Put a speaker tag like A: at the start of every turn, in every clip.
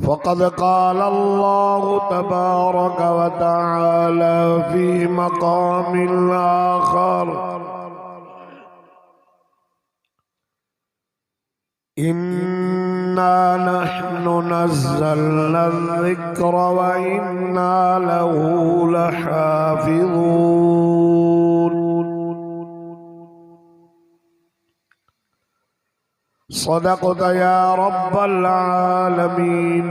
A: फ़क़द क़ाल अल्लाहु तबारक व तआला फ़ी मक़ामिल आख़र इन्ना नहनु नज़्ज़लना ज़िक्र व इन्ना लहू लहाफ़िज़ून। सदक़त या रब्बल आलमीन।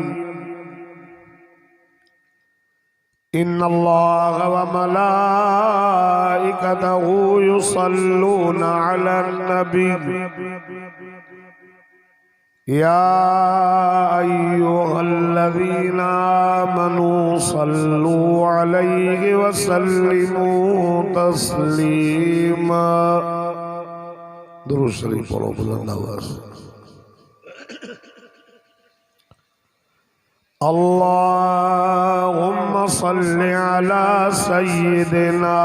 A: इन्नल्लाह व मलाइकतहू युसल्लूना अलन नबी या अय्युहल्लज़ीना आमनू सल्लू अलैहि व सल्लिमू तस्लीमा। दुरूद शरीफ पढ़ो बुलंद आवाज़ से। अल्लाहुम्मा सल्लि अला सय्यिदिना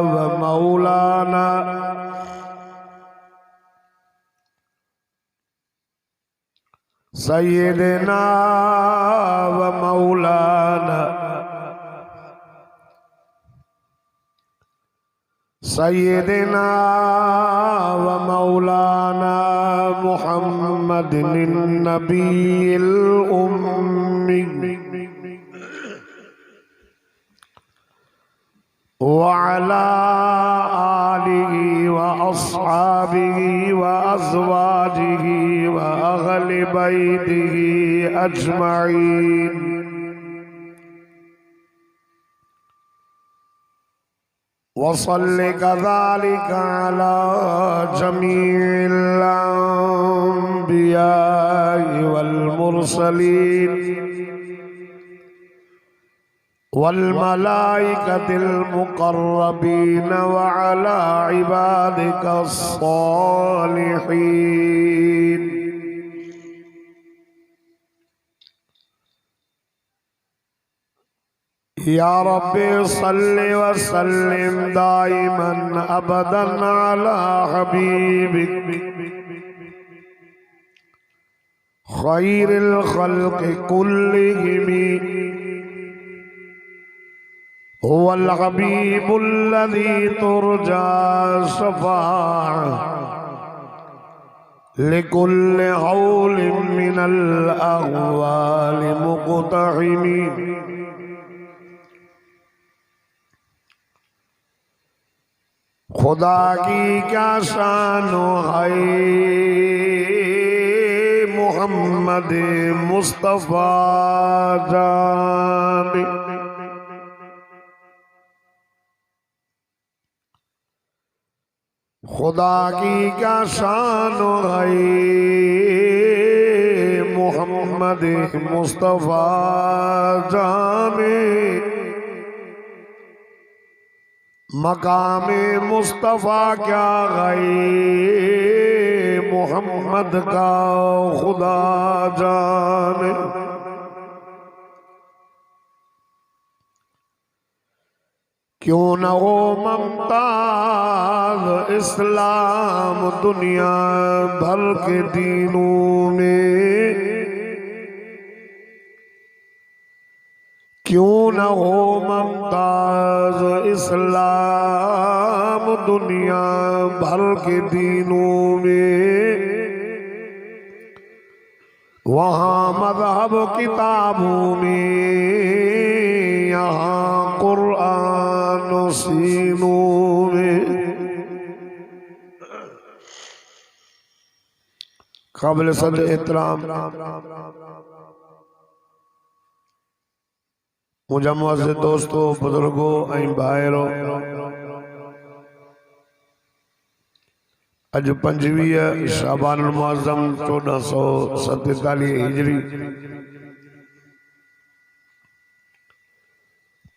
A: व मौलाना सय्यिदिना व मौलाना सय्यिदिना व मौलाना मुहम्मदिन नबील उम्मी व अला आलिहि व अस्हाबिहि व अज़वाजिहि व अहलि बैतिहि अजमईन। वसल्लि कज़ालिका अला जमीइल अंबिया'i वल मुरसलीन वल मलाइकतिल मुक़र्रबीन व अला इबादिका स्सालिहीन। या रब्बि सल्लि व सल्लिम दाइमन अबदन अला हबीबिक खैरिल खल्क़ि कुल्लिहिम हुवल हबीबुल्लज़ी तुरजा शफ़ाअतुहु लिकुल्लि हौलिन मिनल अहवालि मुक़तहिमी। खुदा की क्या शान है मोहम्मद मुस्तफा जान। खुदा की क्या शान है मोहम्मद मुस्तफा जाने। मकामे मुस्तफ़ा क्या गए मोहम्मद का खुदा जाने। क्यों न हो ममताज इस्लाम दुनिया भर के दीनों में। क्यों न हो ममताज इस्लाम दुनिया भर के दीनों में। वहाँ मज़हब किताबों में यहाँ कुरान सीनों में। काबिल सदर एहतराम मुझे मुअज़्ज़िज़ दोस्तों बुजुर्गों ऐं भाइरों, अज 25 शाबान मुअज़्ज़म 1447 हिजरी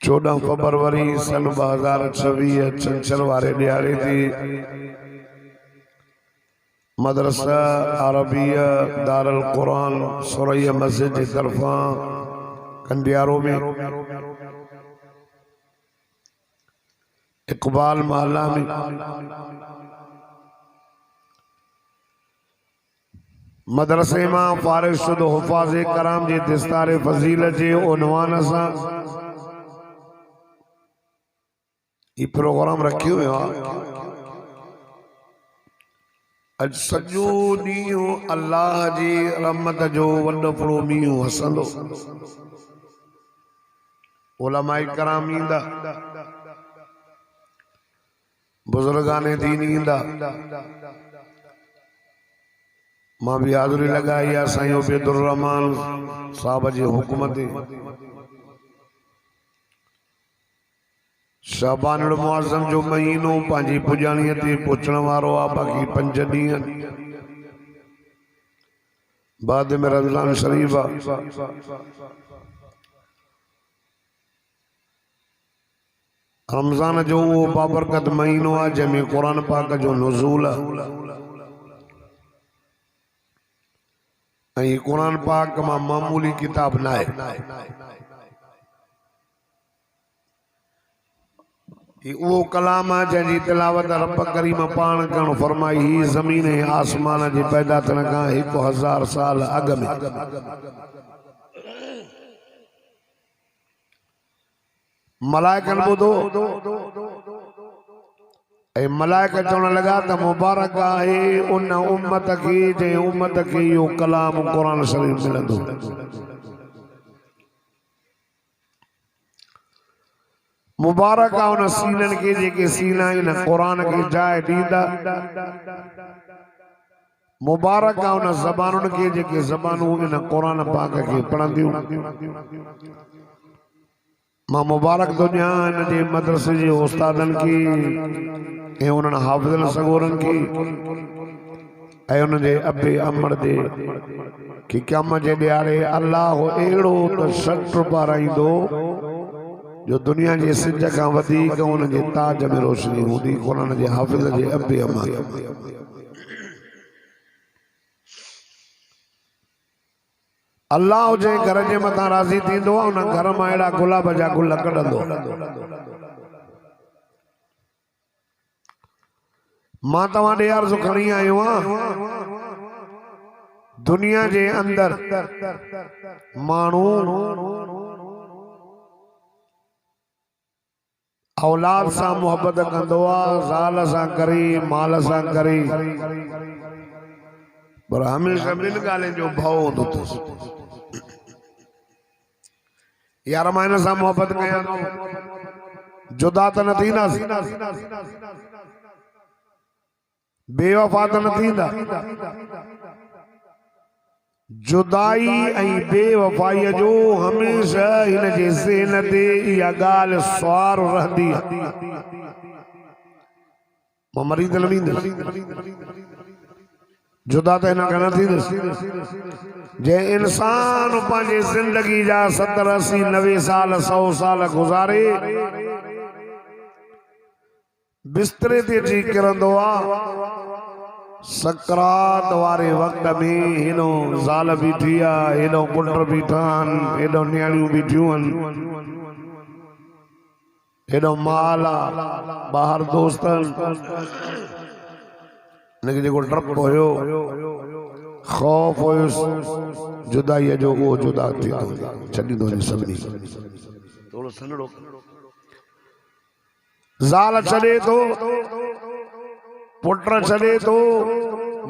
A: 14 फरवरी सन 2026 छंछर वारे ॾियारे थी मदरसा अरबिया दारुल कुरान सुरैया मस्जिद की तरफा कंडियारों में इकबाल महल्ला में मदरसे मां फारिग शुदो हुफ़ाज़ कराम जे दस्तार फज़ीलत जे उनवान सां ई प्रोग्राम रखियो वियो आहे। अज सॼो ॾींहुं अल्लाह जी रहमत जो वॾो वॾो मींहुं हसंदो। उलमाए कराम ईंदा, बुज़ुर्गाने दीन ईंदा। मां भी हाज़िरी लगाई आहे साईं उबैदुर रहमान साहब जे हुकुम ते। शाबानुल मुअज़्ज़म जो महीनो पंहिंजी पुॼाणीअ ते पहुचण वारो आहे। बाक़ी 5 ॾींहं बाद में रमज़ान शरीफ आहे। रमज़ान जो वो बाबरकत महीनो आहे जंहिंमें क़ुरान पाक जो नुज़ूल आहे। ऐं क़ुरान पाक मां मामूली किताब न आहे। वो कलाम है जंहिंजी तिलावत रब करीम पाण करणु फरमाई। ही ज़मीन ऐं आसमान जे पैदा थियण खां 1000 साल अॻ में मलाइकन ॿुधो ऐं मलाइक चवण लॻा त मुबारक आहे उन उम्मत खे जंहिं उम्मत खे इहो कलाम क़ुरान शरीफ मिलंदो। मुबारक आहे उन सीननि खे जेके सीना इन क़ुरान खे जाइ ॾींदा। मुबारक आहे उन ज़बानुनि खे जेके ज़बानूं इन क़ुरान पाक खे पढ़ंदियूं। मां मुबारक थो ॾियां इन जे मदरसे जे उस्तादनि खे ऐं उन्हनि हाफ़िज़नि सगोरनि खे ऐं उन जे अबे अमर जे कि क़यामत जे ॾियारे अल्लाह अहिड़ो त सट पाराईंदो जो दुनिया जे सिज खां वधीक उन जे ताज में रोशनी हूंदी। क़ुरान जे हाफ़िज़ जे अबे अमर अल्लाह जे घर जे मथां राज़ी थींदो आहे। उन घर मां अहिड़ा गुलाब जा गुल कढंदो। मां तव्हां ॾे अर्ज़ु खणी आयो आहियां दुनिया जे अंदर माण्हू औलाद सां मोहब्बत कंदो आहे, ज़ाल सां करे, माल सां करे, पर हमेशा ॿिनि ॻाल्हियुनि जो भउ हूंदो अथसि। यार मां हिन सां मोहब्बत कयां थो, जुदा त न थींदासीं, बेवफा त न थींदा। जुदाई ऐं बेवफाईअ जो हमेशा हिन जे ज़हन ते इहा ॻाल्हि सुवार रहंदी आहे। मां मरी त न वेंदुसि, जुदा त हिन खां न थींदुसि। जंहिं इंसान पंहिंजे ज़िंदगी जा 70, 80, 90 साल 100 साल गुज़ारे बिस्तरे ते अची किरंदो आहे, सकरात वारे वक्त में हेॾो ज़ाल बीठी आहे, हेॾो पुट बीठा आहिनि, हेॾो नियाणियूं बीठियूं आहिनि, हेॾो माल आहे, ॿाहिरि दोस्त हिनखे जेको डपु हुयो, ख़ौफ़ हुयुसि जुदाईअ जो, उहो जुदा थींदो छॾींदो वञे सभिनी। थोरो सन्हड़ो ज़ाल छॾे थो, पुट छॾे थो,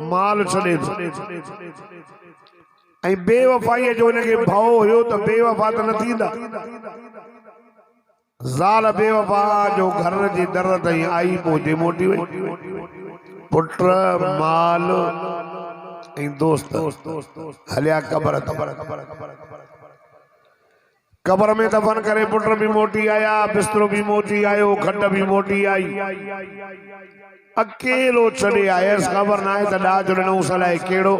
A: माल छॾे थो, ऐं बेवफाईअ जो हिनखे भउ हुयो त बेवफा त न थींदा। ज़ाल बेवफा जो घर जे दर ताईं आई, पोइ मोटी वई। पुट, माल ऐं दोस्त हलिया क़बर ते। कबर में दफन करे पुट भी मोटी आया, बिस्तरो भी मोटी आयो, खट भी मोटी आई, अकेलो छड़े आयस। खबर ना है त ॾाज ॾिनऊं सलाए कहिड़ो।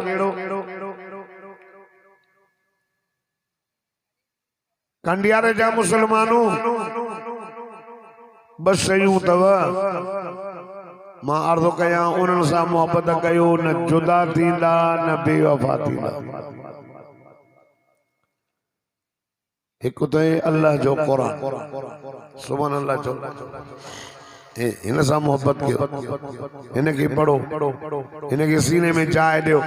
A: कंडियारे जा मुसलमानों बस शयूं तव, मां अर्ज़ु कयां उन्हनि सां मोहब्बत कयो, न जुदा थींदा न बेवफा थींदा। हिकु तो अल्लाह जो क़ुरान, सुभान अल्लाह जो, इन सां मोहब्बत कयो, इनखे पढ़ो, इनखे सीने में चाहे ॾियो।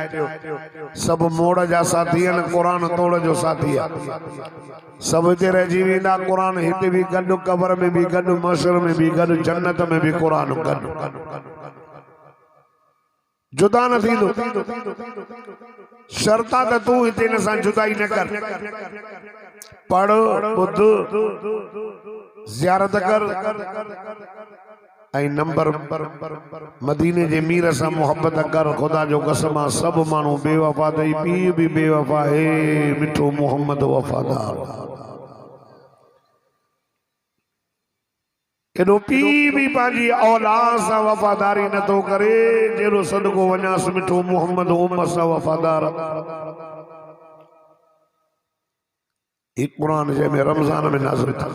A: सब मोड़ जा साथी आहिनि, क़ुरान तोड़ जो साथी आहे। सब हिते रहिजी वेंदा, क़ुरान हिते बि गॾु, क़बर में बि गॾु, मशर में बि गॾु, जन्नत में बि क़ुरान गॾु, जुदा न थींदो। शर्त आहे त तूं हिते हिन सां जुदाई न कर। पढ़, ॿुध, ज़ियारत कर, ऐं नंबर मदीने जे मीर सां मोहब्बत कर। ख़ुदा जो कसम आहे, सब माण्हू बेवफा अथई, पीउ बि बेवफा। हे मिठो मोहम्मद वफ़ादार, एॾो पीउ बि पंहिंजी औलाद सां वफ़ादारी नथो करे जहिड़ो सदको वञासि मिठो मोहम्मद उम्मत सां वफ़ादार। एक कुरान जंहिंमें रमज़ान में नाज़िल था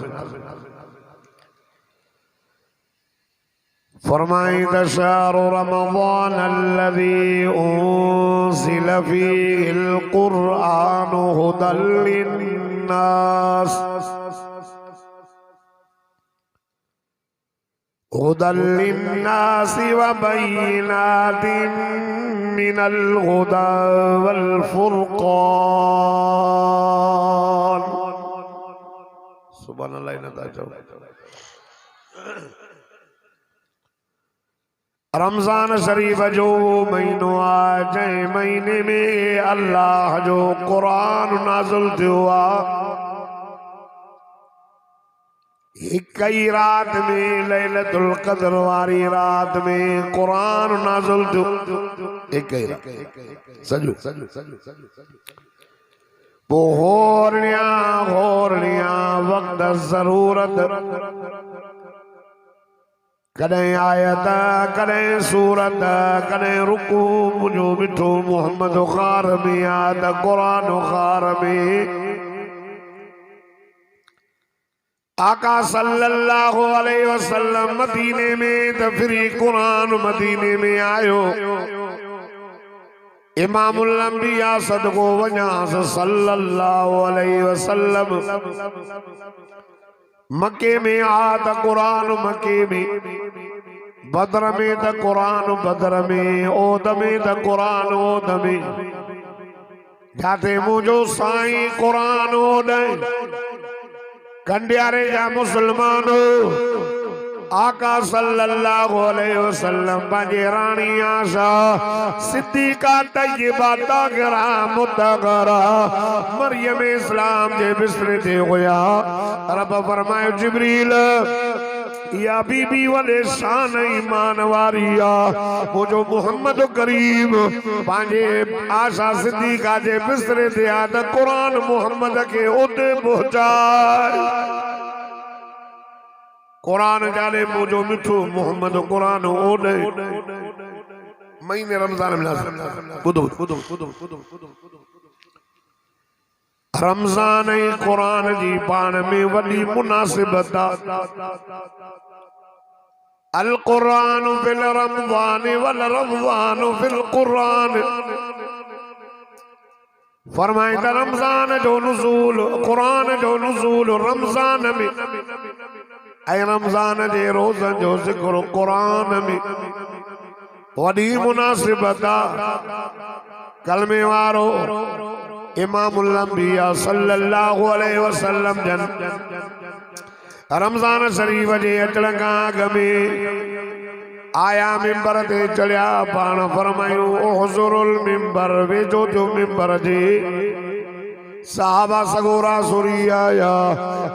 A: फरमाई त शहरु रमज़ान अल्लज़ी उनज़िल फ़ीहिल क़ुरआन हुदल लिन्नास हुदल लिन्नासि व बय्यिनातिन मिनल हुदा वल फुरक़ान। सुभान अल्लाह। न था चओ रमज़ान शरीफ जो महीनो आहे, जंहिं महीने में अल्लाह जो क़ुरान नाज़िल थियो आहे। हिक ई रात में, लैलतुल क़द्र वारी रात में क़ुरान नाज़िल थियो। हिक ई रात सॼो पोइ होरनिया वक़्त ज़रूरत, कॾहिं आयत, कॾहिं सूरत, कॾहिं रुकू। मुंहिंजो मिठो मोहम्मद ख़ार में आहे त क़ुरान ख़ार में आका सल्लल्लाहु अलैहि वसल्लम मदीने में त फिर क़ुरान मदीने में आयो। इमामुल अंबिया सदको वञास सल्लल्लाहु अलैहि वसल्लम मक्के में आ त क़ुरान मक्के में, बदर में त क़ुरान बदर में, ओद में त क़ुरान ओद में। जाते मुंहिंजो साईं क़ुरान ओॾे कंडियारे जा मुसलमान आका सल्लल्लाहु अलैहि वसल्लम पंहिंजे राणी आशा सिद्दीक़ा तय्यबा ताहिरा मुतहरा मरियम इस्लाम जे बिस्तरे ते हुया। रब फरमायो जिब्रील या बीबी वॾे शान ईमान वारी आ, मुंहिंजो मोहम्मद करीम पंहिंजे आशा सिद्दीक़ा जे बिस्तरे ते आ त क़ुरान मोहम्मद खे उते पहुचाए। क़ुरान जाने मुझो मिठो मोहम्मद क़ुरान ओॾे महीने रमज़ान में नाज़िल। ॿुधो रमज़ान ऐं क़ुरान जी पाण में वॾी मुनासिबत आहे। अल क़ुरान फिल रमज़ान वल रमज़ान फिल क़ुरान। फरमाए त रमज़ान जो नुज़ूल, क़ुरान जो नुज़ूल रमज़ान में, ऐं रमज़ान जे रोज़नि जो ज़िक्र क़ुरान में। वॾी मुनासिबत आहे। कलमे वारो इमामुल अंबिया सल्लल्लाहु अलैहि वसल्लम जन रमज़ान शरीफ जे अचण खां अॻु में आया, मिंबर ते चढ़िया, पाण फरमायूं उहज़ुरुल मिंबर, वेझो थियो मिंबर जे। साहबा सगोरा सुरी आया,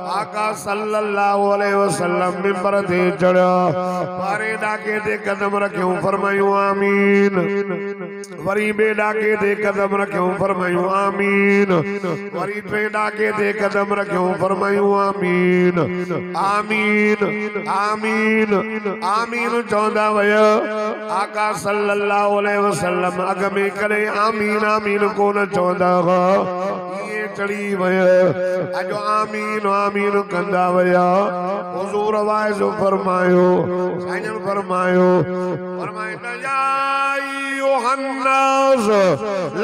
A: आका सल्लल्लाहु अलैहि वसल्लम मिंबर ते चढ़िया, पारे ॾाके ते कदम रखियो, फरमायूं आमीन। वरी ॿिए ॾाके ते कदम रखियो, फरमायूं आमीन। वरी टे ॾाके ते कदम रखियो, फरमायूं आमीन आमीन आमीन आमीन चवंदा विया। आका सल्लल्लाहु अलैहि वसल्लम अॻ में कॾहिं आमीन आमीन कोन चवंदा हुआ, चढ़ी वया अॼु आमीन आमीन कंदा वया। हुज़ूर वाइज़ फरमायो, साईं फरमायो, या अय्युहन्नास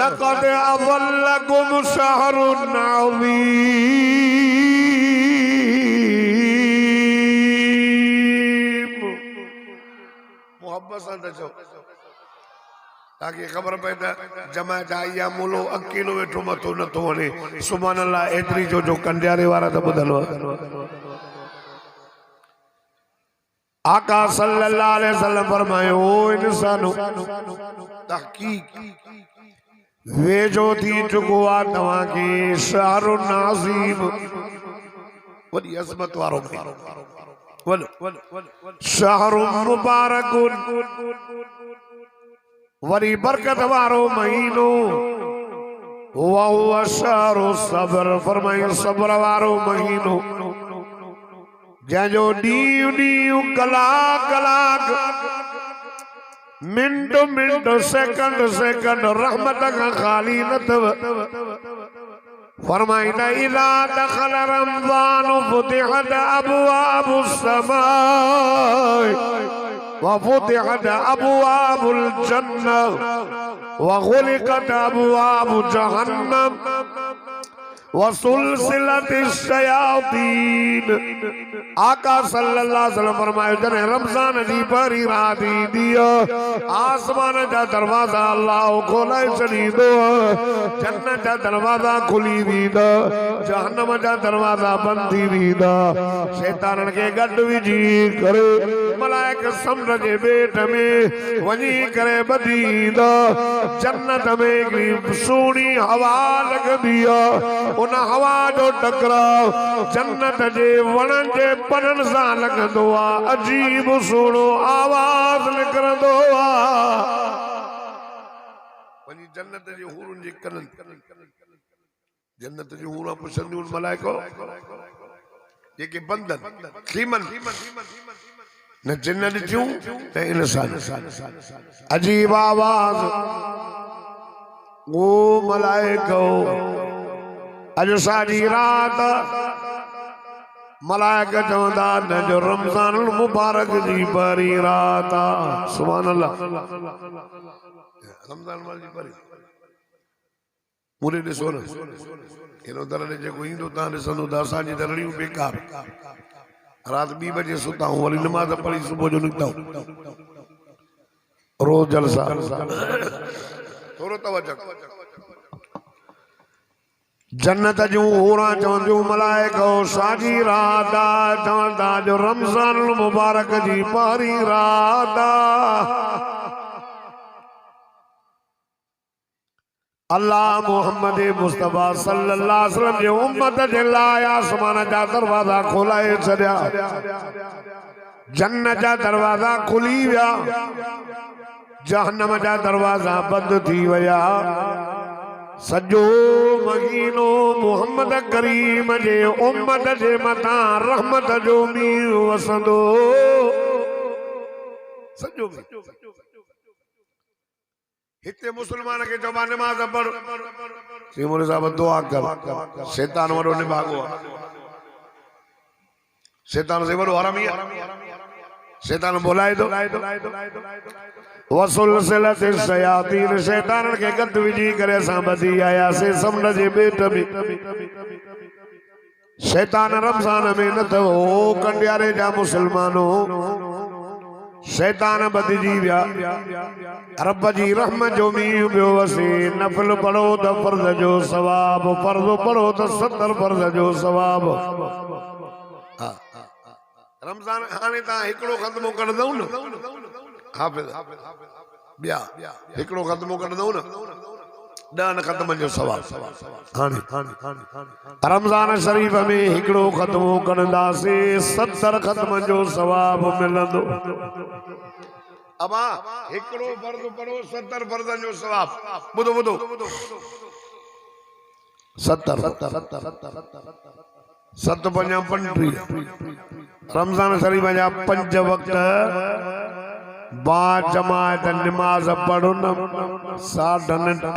A: लक़द अज़ल्लकुम शहरुन अज़ीम। ताकि खबर पए त जमायत आई या मुलो अकेलो वेठो मथो नथो वणे सुभान अल्लाह एतरी जो कंडियारे वारा त ॿुधल आका सल्लल्लाहु अलैहि वसल्लम फरमायो ओ इंसानो तहकीक वेझो थी चुको आहे तव्हां खे शहरुन नाज़ीम वॾी अज़मत वारो शहरुन मुबारकुन वरी बरकत वारो महीनो वहुव शहरु सब्र फरमायो सब्र वारो महीनो जंहिंजो ॾींहुं ॾींहुं कलाक कलाक मिंट मिंट सेकंड सेकंड रहमत खां ख़ाली न अथव फरमाईंदा इज़ा दख़ल रमज़ान फुतिहत अबवाबु समाए व फुतिहत अबवाबुल जन्नह व ग़ुलिक़त अबवाबु जहन्नम वसुलसिलतिश शयातीन आका सल्लल्लाहु अलैहि वसल्लम फरमायो जॾहिं रमज़ान जी पहिरीं राति ईंदी आसमान जा दरवाज़ा अल्लाह खोलाए छॾींदो जन्नत जा दरवाज़ा खुली वेंदा जहन्नम जा दरवाज़ा बंदि थी वेंदा शैताननि खे गॾु विझी करे मलाइक समुंड जे ॿेट में वञी करे ॿधी ईंदा जन्नत में हिकिड़ी सुहिणी हवा लॻंदी उन हवा जो टकराव जन्नत जे वणनि जे पननि सां लॻंदो आहे अजीब सुहिणो आवाज़ निकिरंदो आहे वञी जन्नत जे हूरनि जे कननि जन्नत जी हूरा पुछंदियूं मलाइको जेके बंदन खीमन न जिन ॾिठियूं न इंसान अजीब आवाज़ वो मलाइको अॼु साॼी राति मलाइक चवंदा न जो रमज़ान मुबारक जी पहिरीं राति आहे सुभान अल्लाह रमज़ान वारी पहिरीं पूरे ॾिसो न एॾो दर ॾे जेको ईंदो तव्हां ॾिसंदो त असांजी दरड़ियूं बेकार राति 2 बजे सुता हूं वरी नमाज़ पढ़ी सुबुह जो निकिता रोज़ जलसा थोरो तवजो जन्नत जूं हूरा चवंदियूं मलाइको साॼी राति चवंदा जो रमज़ान मुबारक जी पहिरीं राति अल्लाह मोहम्मद मुस्तफा सल्लल्लाहु अलैहि वसल्लम जे उम्मत जे लाइ आसमान जा दरवाज़ा खोलाए छॾिया जन्नत जा दरवाज़ा खुली विया जहन्नम जा दरवाज़ा बंदि थी विया सजो महीनो मोहम्मद करीम जे उम्मत जे मथां रहमत जो मींहुं वसंदो सजो हिते मुसलमान के चौबा नमाज पढ़ सिमोले साहब दुआ कर शैतान वरो निभागो शैतान से वरो हरामी शैतान बुलाए दो वसुलसिलतिश शयातीन शैतान के गद विझी करे असां ॿधी आयासीं समुंड जे ॿेट में शैतान रमज़ान में न अथव ओ कंडियारे जा मुसलमानो शैतान ॿधिजी विया रब जी रहमत जो मींहुं पियो वसे नफ़िल पढ़ो त फर्ज़ जो सवाब फर्ज़ पढ़ो त 70 फर्ज़ जो सवाब रमज़ान हाणे तव्हां हिकिड़ो ख़त्मो कंदव न हाफ़िज़ ॿिया हिकिड़ो ख़त्मो कंदव न 10 ख़त्म जो सवाब हाणे रमज़ान शरीफ़ में हिकिड़ो ख़त्मो कंदासीं 70 ख़त्म जो सवाब मिलंदो अबा हिकिड़ो फर्ज़ पढ़ो 70 फर्ज़न जो सवाब ॿुधो ॿुधो 70 7 पंजा 35 रमज़ान शरीफ़ जा 5 वक्त बा जमात नमाज पढ़ो न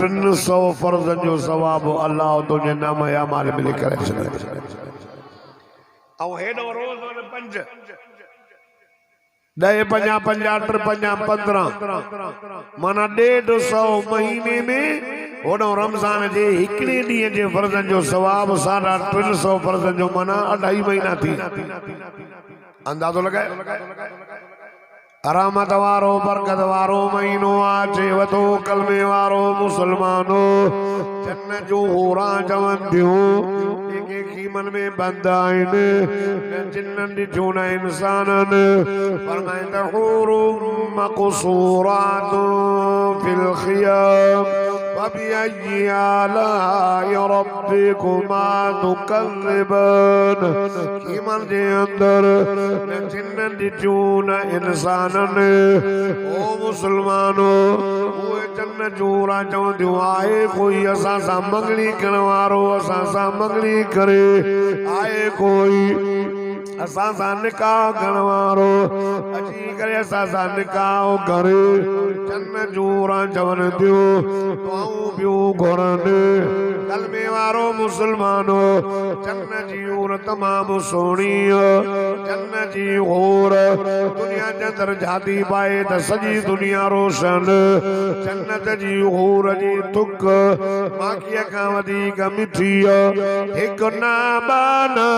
A: 350 फर्ज़ जो सवाब अल्लाह तुझे नाम या माल मिली करे छॾे ऐं हेॾो रोज़ 5 10 पंजा 50 53 15 माना 150 महीने में होॾो रमज़ान जे हिकिड़े ॾींहं जे फर्ज़न जो सवाब 350 फर्ज़न जो माना 2.5 महीना थी अंदाज़ो लगाए रहमत वारो बरकत वारो महीनो आ चेवतो कलमे वारो मुसलमानो जन्नत जो होरा जवन दियो एके खीमन में बंद आइन जिन्नन ॾिठो न इंसानन फरमाइंदा हुरू मक़सूरातु फिल खियाम वबिअय्यि आलाइ रब्बिकुमा तुकज़्ज़िबान खीमन जे अंदर जिन्नन ॾिठो न इंसान ओ मुसलमानो उहे जन्नत जो राह चवंदियूं आहे कोई असां सां मंगणी करण वारो असां सां मंगणी करे आहे कोई असां सां निकाह करण वारो अची करे असां सां निकाह करे जन्नत जो राह चवनि थियूं दुआऊं ॿियूं घुरनि कलमे वारो मुसलमानो जन्नत जी हूर तमामु सुहिणी जन्नत जी हूर दुनिया जे अंदर जाती पाए त सॼी दुनिया रोशन जन्नत जी हूर जी तुक माखीअ खां वधीक मिठी हिकु न ॿ न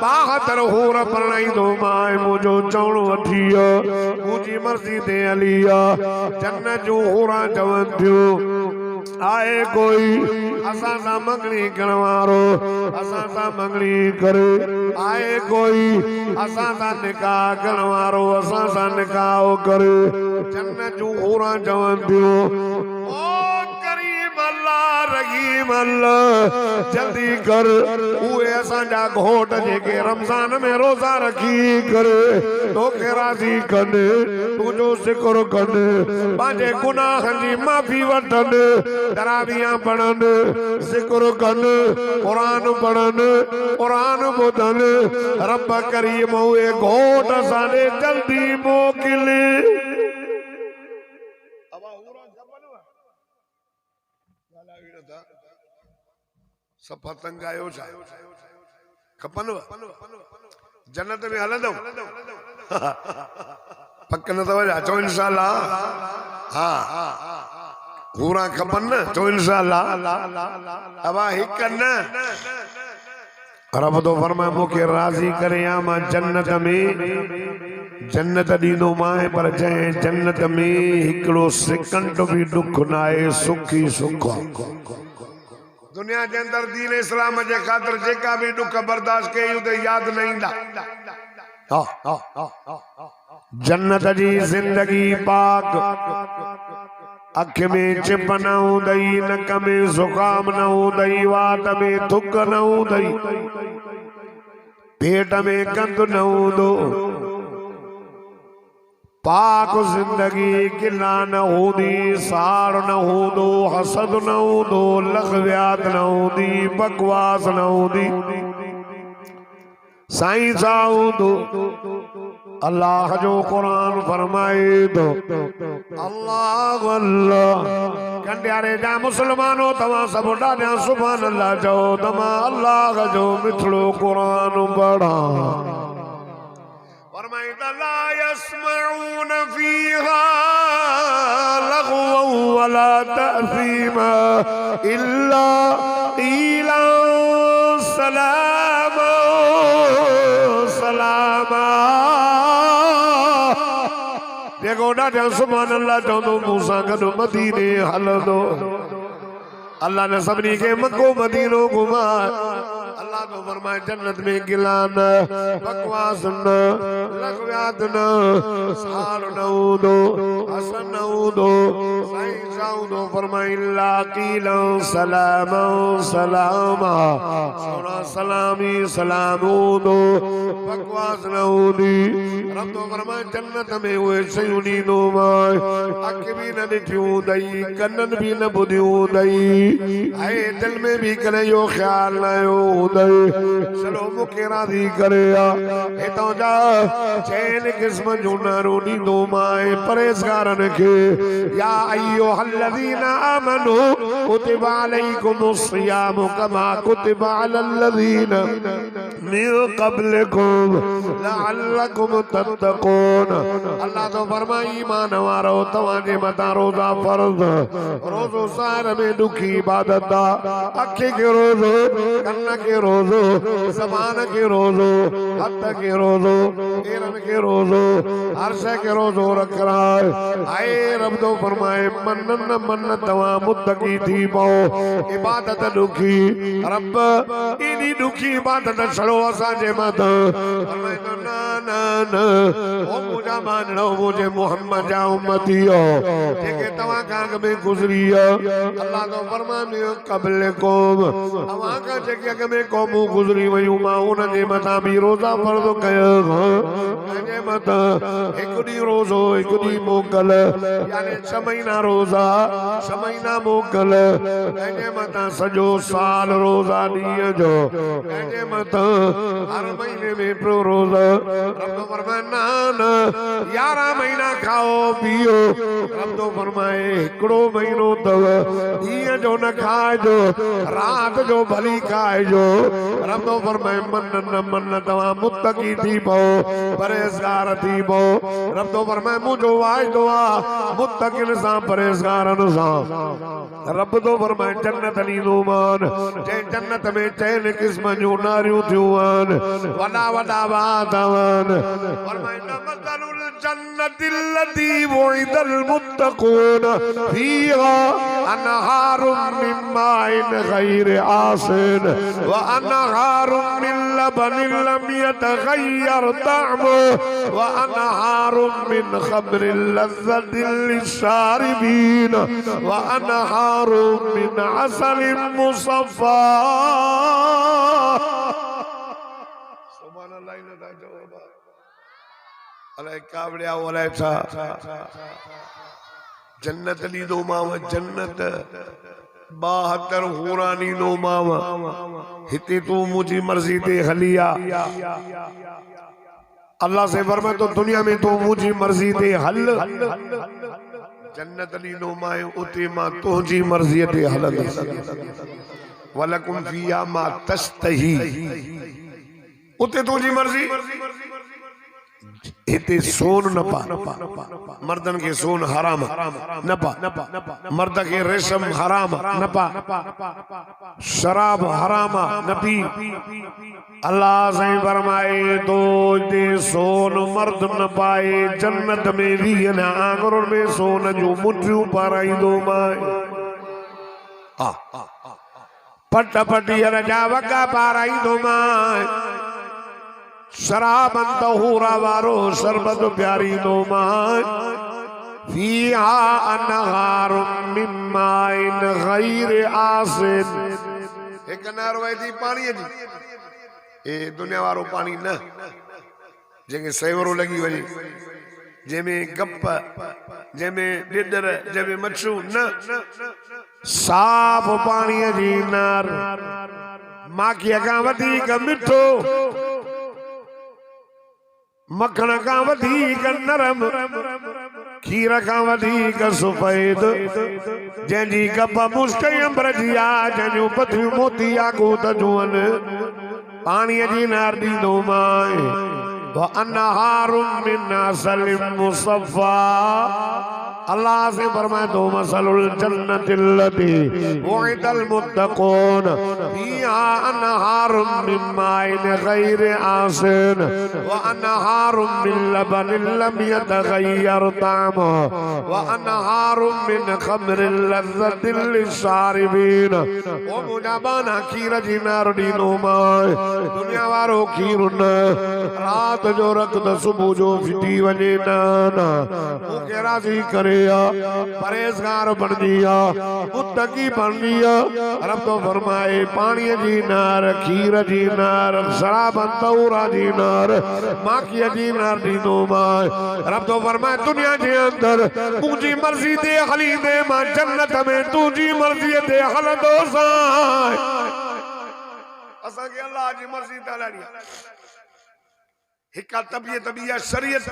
A: 72 हूर परणाईंदो मां मुंहिंजो चवणो वठी मुंहिंजी मर्ज़ी ते हली जन्नत जूं हूरां चवनि थियूं आए कोई असां सां मंगणी करण वारो असां सां मंगणी करे आए कोई असां सां निकाह करण वारो असां सां निकाह करे जन्नत जूं हूरां चवनि थियूं ओ करीम अल्लाह रहीम अल्लाह जल्दी कर उहे असांजा घोट जेके रमज़ान में रोज़ा रखी करे तोखे राज़ी कनि तुंहिंजो ज़िक्र कनि पंहिंजे गुनाहनि जी माफ़ी वठनि तरावियां पढ़नि ज़िक्र कनि क़ुरान पढ़नि क़ुरान ॿुधनि रब करीम उहे घोट असांजे जल्दी मोकिले सफ़ा तंग आयो छा खपनव जन्नत में हलंदव पक न अथव छा चओ इंशाअल्लाह हा हूरा खपन न चओ इंशाअल्लाह अबा हिक न रब तो फरमाए मूंखे राज़ी करे आ मां जन्नत में जन्नत ॾींदो मां पर जंहिं जन्नत में हिकिड़ो सेकंड बि दुख न आहे सुखी सुख दुनिया के अंदर दीन इस्लाम जे खातिर जेका भी दुख बर्दाश्त कई उते याद न ईंदा जन्नत जी जिंदगी पाक अख में चिप न हूंदई नक में ज़ुकाम न हूंदई वात में थुक न हूंदई पेट में गंद न हूंदो पाक जिंदगी गिला न हूंदी साड़ न हूंदो हसद न हूंदो लग़वियात न हूंदी बकवास न हूंदी साईं सा हूंदो अल्लाह जो कुरान फरमाए तो अल्लाह अल्लाह कंडियारे जा मुसलमानो तव्हां सभु ॾाढा सुभान अल्लाह चओ त मां अल्लाह जो मिठड़ो कुरान पढ़ा फरमाईंदा ला यस्मऊन फीहा लग़वन वला तअसीमा इल्ला क़ीला सलामा सलामा देखो ॾाढा सुभान अल्लाह चवंदो मूंसां गॾु मदीने हलंदो अल्लाह ने सभिनी खे मको मदीनो घुमाए अल्लाह तो फरमाए जन्नत में गिला न बकवास न लग़वियात न साड़ न हूंदो हसन न हूंदो साईं सा हूंदो फरमाए इल्ला क़ीला सलामा सलामा सोना सलामी सलाम हूंदो बकवास न हूंदी रब तो फरमाए जन्नत में उहे शयूं ॾींदो मां अख बि न ॾिठियूं हूंदई कननि बि न ॿुधियूं हूंदई ऐं दिल में भी कॾहिं इहो ख़्याल न आयो हूंदई चलो मूंखे राज़ी करे हितां जा चइनि क़िस्म जूं नारो ॾींदो मां परहेज़गारनि खे या अय्युहल्लज़ीना आमनू कुतिबा अलैकुमुस सियामु कमा कुतिबा अलल्लज़ीना मिन क़ब्लिकुम लअल्लकुम तत्तक़ून। अल्लाह तो फरमाए ईमान वारो तवाजे मथा रोज़ा फर्ज़ रोज़ो सार में दुखी इबादत दा अखे के रोज़ो कन्न के रोज़ो ज़बान के रोज़ो हथ के रोज़ो पैरन के रोज़ो अर्श के रोज़ो रख रहा है। आए रब तो फरमाए मनन न मन तवा मुत्तकी थी पाओ इबादत दुखी रब इनी दुखी इबादत छड़ो असा जे मत फरमाए तो ना ना ना ओ मुझा मानणो मुझे मोहम्मद जा उम्मती हो जेके तवा काग में गुजरी अल्लाह तो फरमाए मिन क़ब्लिकुम अवा का जेके अग में क़ौमूं गुजरी वयूं मां उन जे मथा भी रोज़ा फर्ज़ कयो जे मथा एक डी रोज़ो एक डी मोकल यानी 6 महीना रोज़ा 6 महीना मोकल जे मथा सजो साल रोज़ा ॾींहं जो जे मथा हर महीने में प्रो रोज़ा रब तो फरमाए ना ना 11 महीना खाओ पियो रब तो फरमाए हिकिड़ो महीनो तव ॾींहं जो न खाइजो रात जो भली खाइजो रब तो फरमाए मन न मन तव्हां मुत्तकी थी पओ परहेज़गार थी पओ रब तो फरमाए मुंहिंजो वाइदो आहे मुत्तकिन सां परहेज़गारनि सां रब तो फरमाए जन्नत ॾींदोमान जंहिं जन्नत में 3 क़िस्म जूं नारियूं थियूं आहिनि वॾा वॾा वाद आहिनि फरमाए मसलुल जन्नतिल लती वुइदल मुत्तक़ून फीहा अनहारुम मिन माइन गैर आसिन व अनहारुम मिन लबनिन लम यतगय्यर तअमुहु व अनहारुम मिन खमरिन लज़्ज़तिन लिश्शारिबीन व अनहारुम मिन असलिन मुसफ़्फ़ा। सुभान अल्लाह इनका जवाब अलाए कावड़िया अलाए छा जन्नत ॾींदो माव जन्नत 72 हूरा ॾींदो माव हिते तूं मुंहिंजी मर्ज़ी ते हली आ अल्लाह से फरमाए तो दुनिया में तूं मुंहिंजी मर्ज़ी ते हल जन्नत ॾींदो माए उते मां तुंहिंजी मर्ज़ीअ ते हलंदुसि वलकुम फिया मा तश्तही उते तुंहिंजी मर्ज़ी इते सोन न पा मर्दन के सोन हराम न पा मर्द के रेशम हराम न पा शराब हराम न पी अल्लाह से फरमाए तो दे सोन मर्द न पाए जन्नत में भी न आंगुर में सोन जो मुठियूं पाराईंदो माए पट पटियर जा वगा पाराईंदो माए शराबन तहूरा वारो शरबत प्यारी दो माए फीहा अनहारुम मिन माइन गैर आसिन एक नहर वही पानी जी ए दुनिया वारो पानी न जेके सेवरो लगी वही जेमें गप जेमें डिडर जेमें मच्छू न साफ पानी जी नहर माखीअ खां वधीक मिठो मखण का वधीक नरम खीर का वधीक सुफेद जंहिंजी गप मुश्क अंबर जी आहे जंहिंजूं पथियूं मोती याकूत जूं आहिनि पाणीअ जी नहर ॾींदो माए व अनहारुम मिन असलिन मुसफ़्फ़ा अल्लाह से फरमाए तो मसलुल जन्नतिल लती वुइदल मुत्तक़ून फीहा अनहारुम मिन माइन गैर आसिन व अनहारुम मिन लबनिन लम यतगय्यर तअमुहु व अनहारुम मिन खमरिन लज़्ज़तिन लिश्शारिबीन ओ मुजाबाना खीर जी नहर ॾींदो माए दुनिया वारो खीर न रात जो रख त सुबुह जो फिटी वञे न मूंखे राज़ी करे परहेज़गार बनदी मुत्तकी बनदी रब तो फरमाए पानी जी नहर खीर जी नहर शराबन तहूरा जी नहर माखीअ जी नहर ॾींदो माए रब तो फरमाए दुनिया जे अंदर मुंहिंजी मर्ज़ी ते हलींदे मां जन्नत में तुंहिंजी मर्ज़ीअ ते हलंदो सां असांखे अल्लाह जी मर्ज़ी ते हलणी हिक तबियत बि आहे शरीयत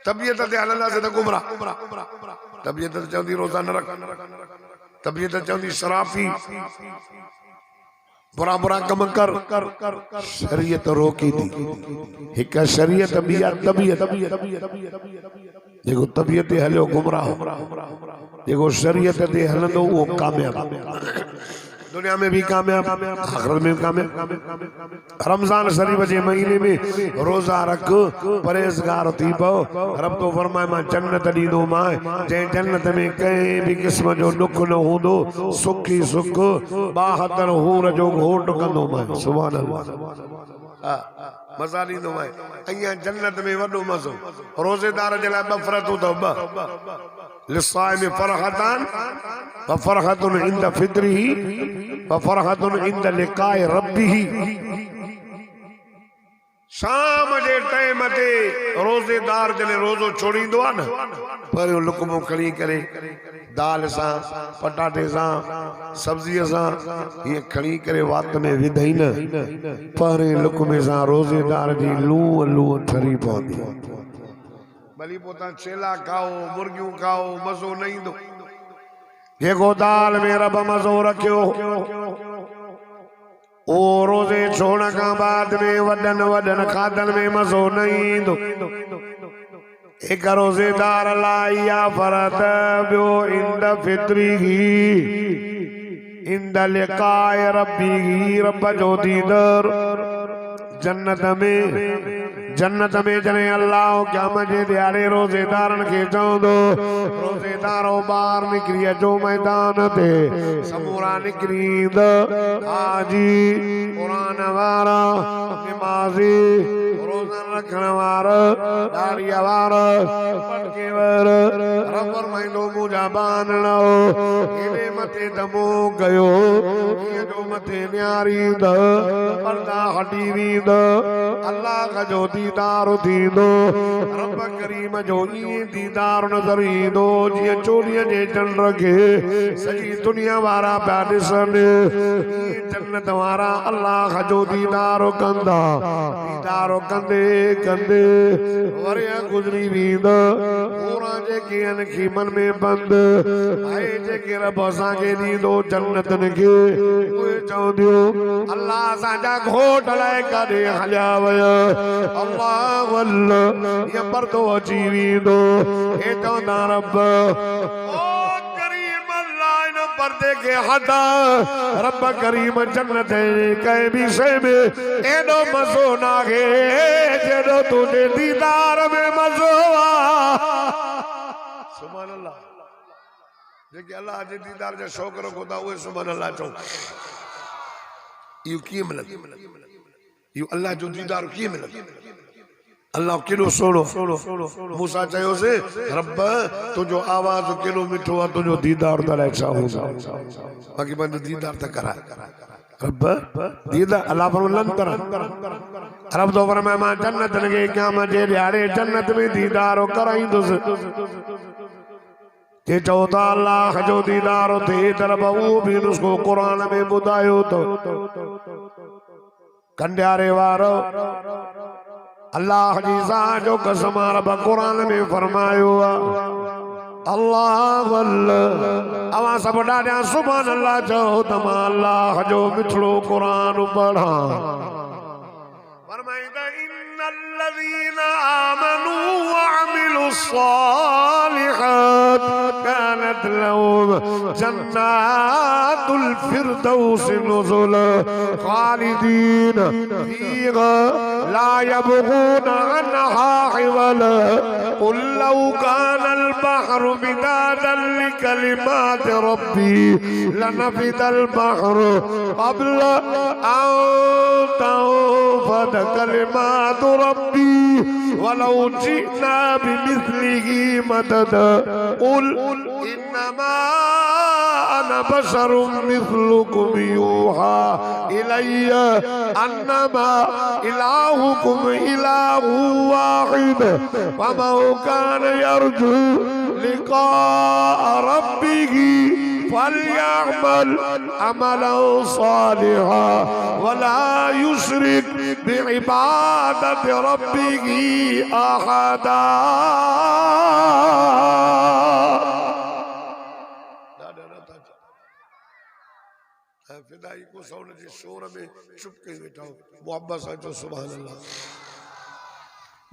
A: तबियत ते हलंदासीं त गुमराह तबियत चवंदी रोज़ा न रख तबियत चवंदी शराब पी बुरा बुरा कम कर शरीयत रोकी थी। एक शरीयत बिया तबीयत जेको तबीयत ते हलियो गुमराह, जेको शरीयत ते हलंदो वो कामयाब, दुनिया में भी कामयाब आखिरत में भी कामयाब। रमजान शरीफ जे महीने में रोजा रख परहेज़गार थी पओ। रब तो फरमाए मां जन्नत ॾींदो मां, जंहिं जन्नत में कंहिं भी क़िस्म जो दुख न हूंदो, सुख ही सुख 72 हूर जो घोट कंदो मां। सुभान अल्लाह। मज़ा ॾींदो मां। अञा जन्नत में वॾो मज़ो रोज़ेदार जे लाइ ॿ फ़रतूं अथव। लिस्साइम फरहतान व फरहतुन इंद फित्रिही व फरहतुन इंद लिकाए रब्बिही। शाम जे टाइम ते रोज़ेदार जॾहिं रोज़ो छोड़ींदो आहे न, पहिरियों लुकमो खणी करे दाल सां पटाटे सां सब्जीअ सां हीअं खणी करे वात में विधई न, पहिरें लुकमे सां रोज़ेदार जी लूह लूह ठरी पवंदी। भली पोइ तव्हां छेला खाओ, मुर्गियूं खाओ, मज़ो न ईंदो। जेको दाल में रब मज़ो रखियो ओ रोज़े छोड़ण खां बाद में वॾनि वॾनि खाधनि में मज़ो न ईंदो। एक रोज़ेदार लाइ इहा फ़रत, ॿियो इंद फित्रिही इंद लिकाए रब्बिही, रब जो दीदार जन्नत में जॾहिं अल्लाह क़यामत जे ॾियारे रोज़ेदारनि खे चवंदो, रोज़ेदारो ॿाहिरि निकिरी अचो मैदान ते। समूरा निकिरी ईंदा हाजी, क़ुरान वारा, निमाज़ी, रोज़ा रखण वारा, दाढ़ीअ वारा, पटके वारा। रब फरमाईंदो मुंहिंजा बानणो हेॾे मथे दमो कयो, हीअं जो मथे निहारींदा, पर्दा हटी वेंदा, अल्लाह जो दीदार थींदो। रब करीम जो ईअं दीदार नज़र ईंदो जीअं चोॾीअ जे चंड खे सॼी दुनिया वारा पिया ॾिसनि। जन्नत वारा अल्लाह जो दीदार कंदा, दीदार कंदे कंदे वरी गुज़री वेंदा। पूरा जेके आहिनि खीमन में बंदि आहे, जेके रब असांखे ॾींदो जन्नतनि खे, उहे चवंदियूं अल्लाह असांजा घोट लाइ काॾे हलिया विया। अल्लाह अल्लाह ये पर्दो अची वेंदो। हे चवंदा रब ओ करीम अल्लाह इन पर्दे खे हटा। रब करीम जन्नत कंहिं बि शइ में एॾो मज़ो नाहे जेॾो तुंहिंजे दीदार में मज़ो आहे। सुभान अल्लाह। जेके अल्लाह जे दीदार जो शौक़ रखो था उहे सुभान अल्लाह चओ। इहो कीअं मिलंदो? इहो अल्लाह जो दीदार कीअं मिलंदो? अल्लाह केॾो सुहिणो। मूसा चयोसि रब तुंहिंजो आवाज़ केॾो मिठो आहे, तुंहिंजो दीदार त अलाए छा हूंदो, बाक़ी मुंहिंजो दीदार त कराए। रब दीदार अल्लाह फरमान कर। रब तो फरमाए मां जन्नत खे क़यामत जे ॾियारे जन्नत में दीदार कराईंदुसि। जे चओ था अल्लाह जो दीदार थिए त रब उहो बि नुस्ख़ो क़ुरान में ॿुधायो तो। कंडियारे वारो अल्लाह जी ज़ात जो कसम रब क़ुरान में फरमायो अल्लाह अल्लाह। अवां सब ॾाढा सुभान अल्लाह चओ त मां अल्लाह जो मिठड़ो क़ुरान पढ़ा। फरमाईंदा इन्नल्लज़ीना आमनू व अमिलुस सालिहात कानत लहुम जन्नातुल फिरदौस नुज़ुला खालिदीन फीहा ला यबगूना अन्हा हिवला कुल लौ कानल बहरु मिदादन लिकलिमात रब्बी लनफिदल बहरु क़ब्ल अन तंफद कलिमात रब्बी वलौ जिना बिमिस्लिही मददा कुल इन्नमा अना बशरुम मिस्लुकुम यूहा इलैया अन्नमा इलाहुकुम इलाहु वाहिद वमन कान यरजू लिक़ाअ रब्बिही फलयअमल अमलन सालिहा वला युश्रिक बिइबादत रब्बिही अहदा। फिदाई को सौन जे शोर में चुप कई वेठा हो मोहब्बत सां चओ सुभान अल्लाह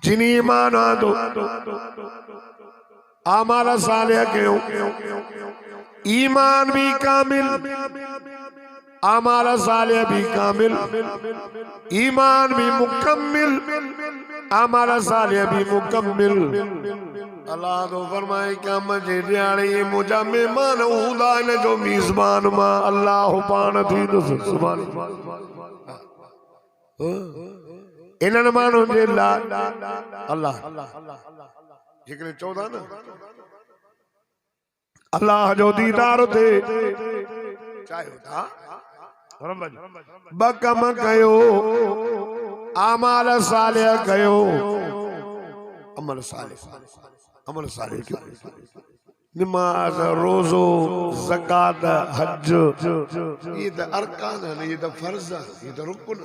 A: जिनी ईमान आंदो आमाल सालिह कयो ईमान भी कामिल आमाल सालिह भी कामिल ईमान भी मुकम्मिल आमाल सालिह भी मुकम्मिल अल्लाह तो फरमाए क़यामत जे ॾियारे मुंहिंजा महिमान हूंदा इन जो मेज़बान मां अल्लाह पाण थींदुसि सुभान इन्हनि माण्हुनि जे लाइ अल्लाह जेकॾहिं चवंदा न अल्लाह जो दीदार थे चाहियो था ब कम कयो आमाल सालिह कयो अमल सालिह क्यों नमाज रोज़ो ज़कात हज ये तो अरकान है ये तो फर्ज है ये तो रुकन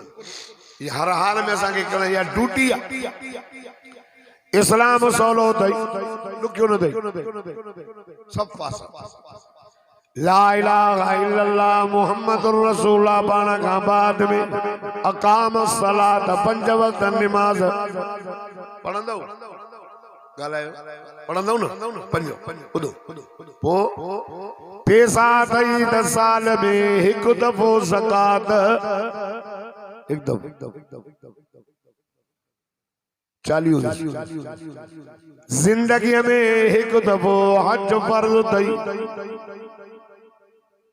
A: ये हर हाल में असांखे करण या ड्यूटी है इस्लाम सवलो अथई ॾुखियो न अथई सब पास ला इलाहा इल्लल्लाह मुहम्मदुर रसूलुल्लाह पाण खां बाद में अकाम सलात 5 वक्त नमाज पढ़ंदो गालायो पढ़ंदो न 5 ॿुधो पो पैसा अथई त साल में हिकु दफ़ो ज़कात एकदम चालियो जिंदगी में एक दफो हज फर्ज थई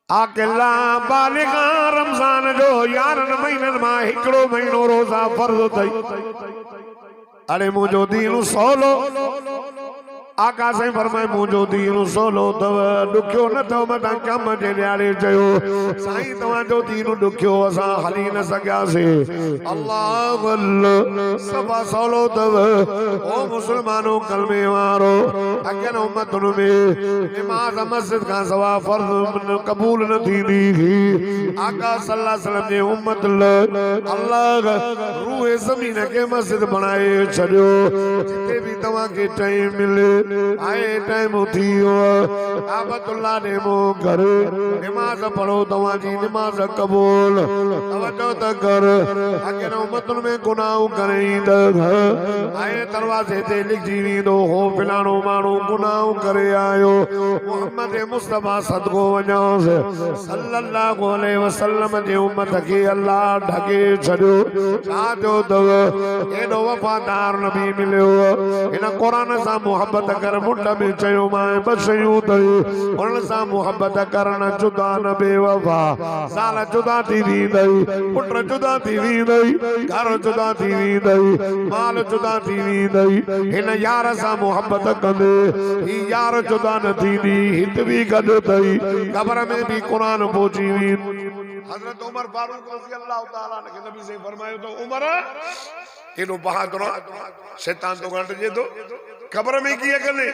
A: आकिला बालिगा रमजान जो 11 महीननि मां हिकिड़ो महीनो रोज़ा फर्ज थई अरे मुंहिंजो दीन सवलो आका साईं फरमाए मुंहिंजो दीन सवलो अथव ॾुखियो न अथव मथां कम जे ॾियारे चयो साईं तव्हांजो दीन ॾुखियो असां हली न सघियासीं अल्लाह सफ़ा सवलो अथव ओ मुस्लमानो कलमे वारो अॻियनि उम्मतुनि में नमाज़ मस्जिद खां सवा फर्ज़ क़बूल न थींदी आका सल्लल्लाहु अलैहि वसल्लम जी उम्मत अल्लाह रूह ज़मीन खे मस्जिद बणाए छॾियो जिते बि तव्हांखे टाइम मिले आए टाइम थी आबतुल्लाह ने मो कर नमाज पढ़ो तवाजी नमाज कबूल तवज्जो त कर अगे उम्मतुन में गुनाह करेंद आए दरवाजे ते लिखजी वेंदो हो फलाणो माण्हू गुनाह करे आयो मोहम्मद मुस्तफा सदको वञोस सल्लल्लाहु अलैहि वसल्लम जे उम्मत खे अल्लाह ढके छॾियो छा थियो अथव एॾो वफ़ादार नबी मिलियो इन क़ुरान सां मोहब्बत कर मुंड में चयो मां बसयूं तई उन सां मोहब्बत करन जुदा न बेवफा साल जुदा थी वेंदई पुट जुदा थी वेंदई घर जुदा थी वेंदई माल जुदा थी वेंदई हिन यार सां मोहब्बत कंदे ही यार जुदा न थींदी हित भी गॾु अथई क़ब्र में भी क़ुरान पहुची वी हज़रत उमर फारूक रज़ी अल्लाह तआला ने नबी से फरमायो तो उमर एॾो बहादुर शैतान तो घट जे तो क़ब्र में किए कने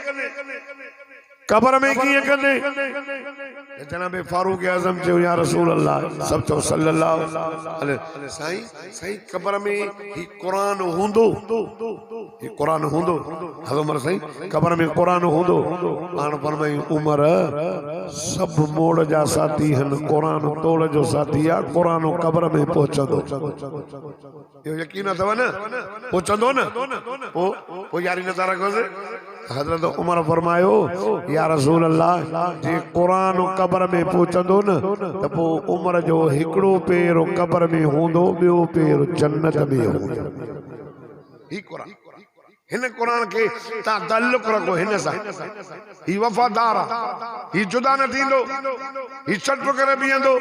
A: क़ब्र में किए कने जनाब फारूक आजम जो या रसूल अल्लाह सब चो सल्लल्लाहु अलैहि साईं साईं क़ब्र में ही कुरान हुंदो ही कुरान हुंदो हज़रत साईं क़ब्र में कुरान हुंदो आन फरमाई उमर सब मोड़ जा साथी हन कुरान तोड़ जो साथी आ कुरान क़ब्र में पहुंचदो यो यकीन अथव न पहुंचदो न ओ यारी नज़ारा कोसे हजरत उमर फरमायो या रसूल अल्लाह जे कुरान क़ब्र में पहुंचदो न त पो उमर जो हिकड़ो पैर क़ब्र में हूंदो ॿियो पैर जन्नत में हूंदो ही कुरान हिन कुरान के ता ताल्लुक रखो हिन सां ही वफादार ही जुदा न थींदो ही छट करे बीहंदो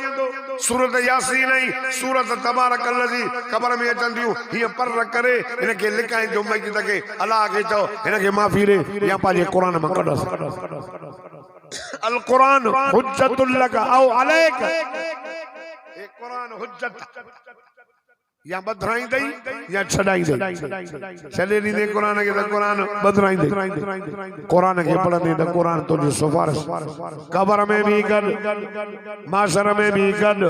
A: सूरत यासीन ऐं सूरत तबारक लज़ी क़ब्र में अचंदियूं हीअ पर करे हिन खे लिकाइन जो मस्जिद खे अलाह खे चओ हिन खे माफ़ी ॾे या पंहिंजे क़ुरान मां कढस अल क़ुरान हुज्जतुल लक औ अलैक ए क़ुरान हुज्जत या बदराइंदई या छडाइंदई छॾे ॾींदे क़ुरान खे त क़ुरान बदराइंदई क़ुरान खे पढ़ंदे त क़ुरान तुंहिंजी सिफारिश क़ब्र में भी गॾु माशर में भी गॾु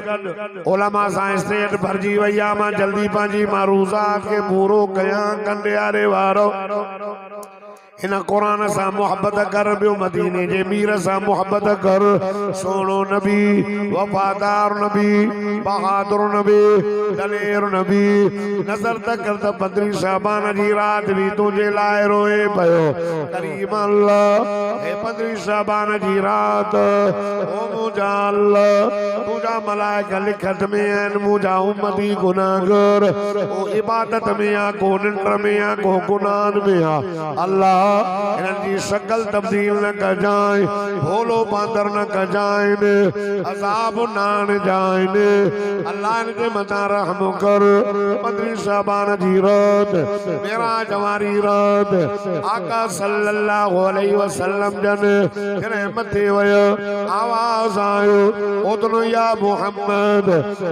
A: उलमा सां स्टेट भरिजी वई आहे मां जल्दी पंहिंजी मारूज़ात खे पूरो कयां कंडियारे वारो इन कुरान से मोहब्बत कर बियो मदीने जे मीर से मोहब्बत कर सोनो नबी वफादार नबी बहादुर नबी दलेर नबी नजर तक कर बदरी शाबान जी रात भी तुझे लाए रोए पयो करीम अल्लाह हे बदरी शाबान जी रात ओ मुझा अल्लाह तुझा मलाइका लिखत में हैं मुझा उम्मती गुनाहगार ओ इबादत में या को निंद्र में या को गुनाह में या अल्लाह इनकी शक्ल तब्दील न कर जाए भोलो बांदर न कर जाए अजाब नान जाए अल्लाह इनके मता रहम कर बदरी शाबान जी रात मेरा जवारी रात आका सल्लल्लाहु अलैहि वसल्लम जन रहमते वयो आवाज आयो उदनो या मोहम्मद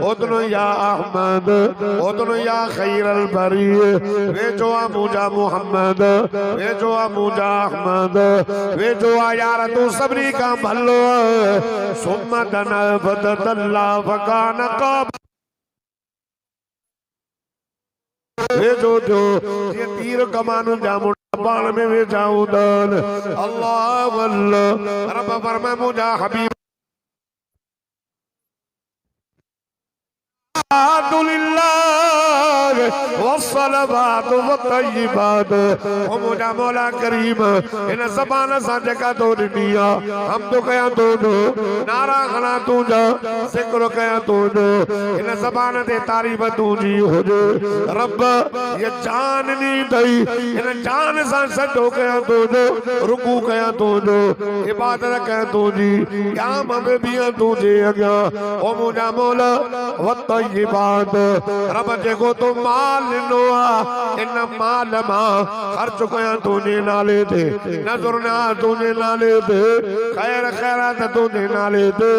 A: उदनो या अहमद उदनो या खैरल बरी वे जो मुझा मोहम्मद वे जो मुझा अहमद वे जो यार तू सबरी का भलो सुम्मतन फदल्ला फकान कब वे जो ये तीर कमानु जामु बाण में वे जाऊं दान अल्लाह अल्लाह रब फरमा मुझा हबीब वस्सलावातु वत्तय्यिबात ओ मुझा मौला करीम इन ज़बान सा जका तो दिया हम तो कया तो दो नारा खना तू जा जिक्र कया तो दो इन ज़बान ते तारीफ तू जी हो जे रब ये जान नी दई इन जान सा सजो कया तो दो रुकू कया तो दो इबादत कया तो जी क्या में भी तू जे अगा ओ मुझा मौला वत्तय्यिबात रब जेको तो माल नोआ इन माल मा खर्च कया तुझे नाले दे नजर ना तुझे नाले दे खैर खैरात तुझे नाले दे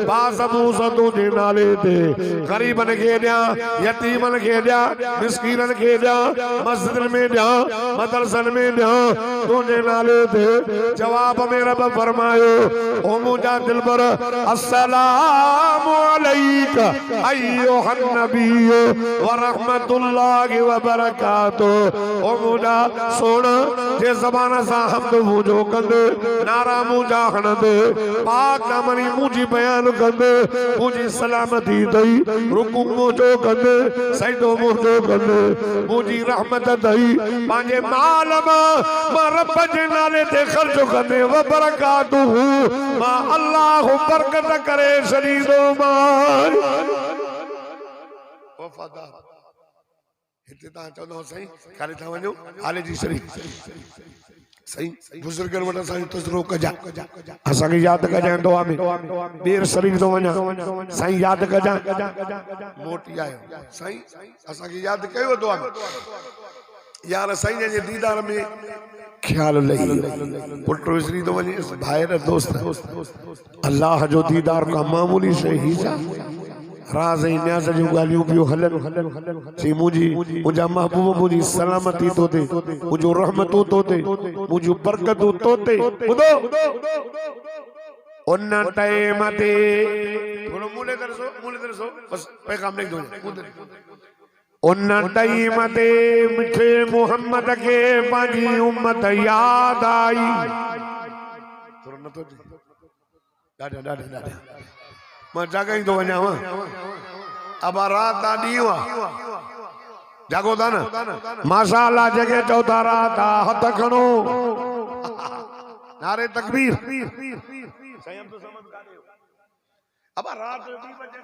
A: बासबूस तुझे नाले दे गरीबन के दिया यतीमन के दिया मिस्कीनन के दिया मस्जिद में दिया मदरसन में दिया तुझे नाले दे जवाब में रब फरमायो ओ मुझा दिलबर अस्सलामु अलैका अय्युहन नबी व रहमतुल्लाहि व बरकातुहू ओ मुझा सोना जे ज़बान सा हमद मुझो कंदे नारा मुझा हणंदे पाक दामनी मुझी बयान कंदे मुझी सलामती दई रुकू मुझो कंदे सजदो मुझो कंदे मुझी रहमत दई पांजे माल मां रब जे नाले ते खर्च कंदे व बरकातुहू मां अल्लाह बरकत करे शरीदो मां वफादार इते ता चवंदो सही खाली था वञो हाले जी शरीफ सही बुजुर्गन वटा साईं तजरो कजा असा के याद कजा दुआ में देर शरीफ तो वञा साईं याद कजा मोटी आयो साईं असा के याद कयो दुआ में यार साईं जे दीदार में ख्याल लई पुट विसरी तो वञे भाई दोस्त अल्लाह जो दीदार का मामूली शे ही जा राज न्याज जो गालियों पियो हलन सी मुझी मुझा महबूब मुझी सलामती तो दे मुझो रहमतू तो दे मुझो बरकतू तो दे बुदो उन टाइम ते थोड़ो मूले दरसो बस पैगाम लिख दो उन टाइम ते मिठे मोहम्मद के पाजी उम्मत याद आई थोड़ो न तो डाडा मैं जागा ही तो वञा अब रात दी हुआ जागो था ना माशाअल्लाह जगह चौथा रात हथ खणो नारे तकबीर अब रात 2 बजे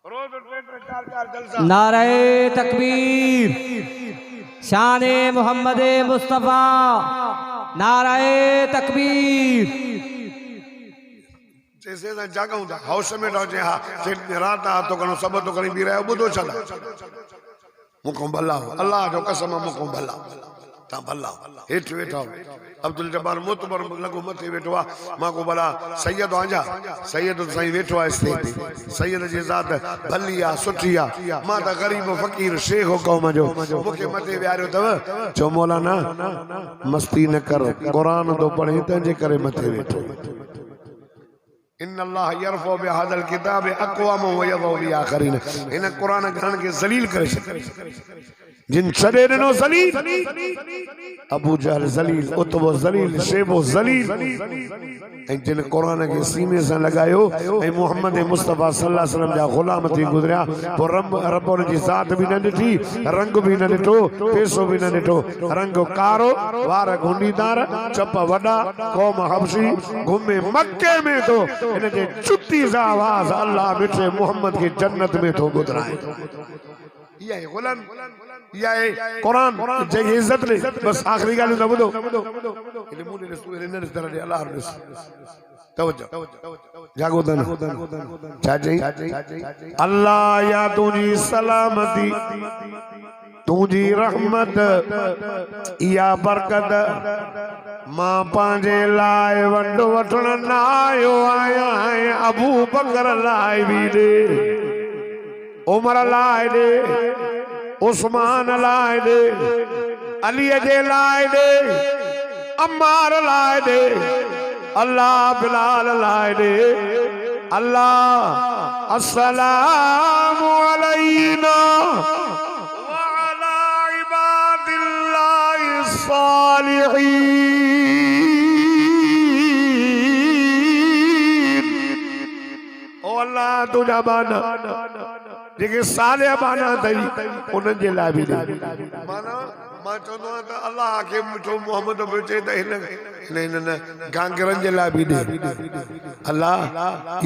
A: रोज 4 जलसा
B: नारे तकबीर शाने मोहम्मद मुस्तफा नारे तकबीर
A: जैसे जागा था हाउस में रहे हाँ रात तो कनो सब तो करी भी रहे बुधो चला मुको भला अल्लाह जो कसम मुको भला ता भला हेठ वेठा अब्दुल जब्बार मोतबर लगो मथे वेठो मां को भला सैयद आजा सैयद साईं वेठो स्थे सैयद जी जात भली आ सुठी आ मां ता गरीब फकीर शेख कौम जो मुके मथे व्यारो तव जो मौलाना मस्ती न कर कुरान तो पढ़े त जे करे मथे वेठो इन्नल्लाह यरफ़उ बिहाज़ल किताबि अक़वामन व यज़उ बि आख़रीन। इन कुरान ग्रहण के जलील करे जिन छड़े ॾिनो ज़लील, अबू जहल ज़लील, उतबो ज़लील, शेबो ज़लील, ऐं जिन कुरान के सीने से लगायो ऐं मोहम्मद मुस्तफ़ा सल्लल्लाहु अलैहि वसल्लम जा गुलाम थी गुज़रिया। पोइ रब उन जी ज़ात भी न ॾिठी, रंग भी न ॾिठो, पैसो भी न ॾिठो। रंग कारो, वार गुंडीदार, चप वॾा, क़ौम हबशी, घुमे मक्के में तो इन जे चुटी सा आवाज़ अल्लाह मिठे मोहम्मद की जन्नत में तो गुज़राए। ये है गुलाम, ये है कुरान जंहिंजी इज़्ज़त ले। बस आख़िरी ॻाल्हि न ॿुधो, इन मूले रसूल इन तरह दे अल्लाह रस तवज्जो जागो दन छा चई अल्लाह या तुंहिंजी सलामती, तुंहिंजी रहमत, इहा बरकत मां पंहिंजे लाइ वंड वठण न आयो आहियां, अबू बकर लाइ बि ॾे, उमर लाइ ॾे, उस्मान लाइ ॾे, अलीअ जे लाइ ॾे, अम्मार लाइ ॾे, अल्लाह बिलाल लाइ ॾे। अल्लाह अस्सलामु अलैना व अला इबादिल्लाहि सालिहीन। ओ अल्लाह तुझा बाना जेके सालिह बाना अथई उन्हनि जे लाइ बि ॾे। माना मां चवंदो आहियां त अल्लाह खे मिठो मोहम्मद बि चए त हिननि गांगरनि जे लाइ बि ॾे। अल्लाह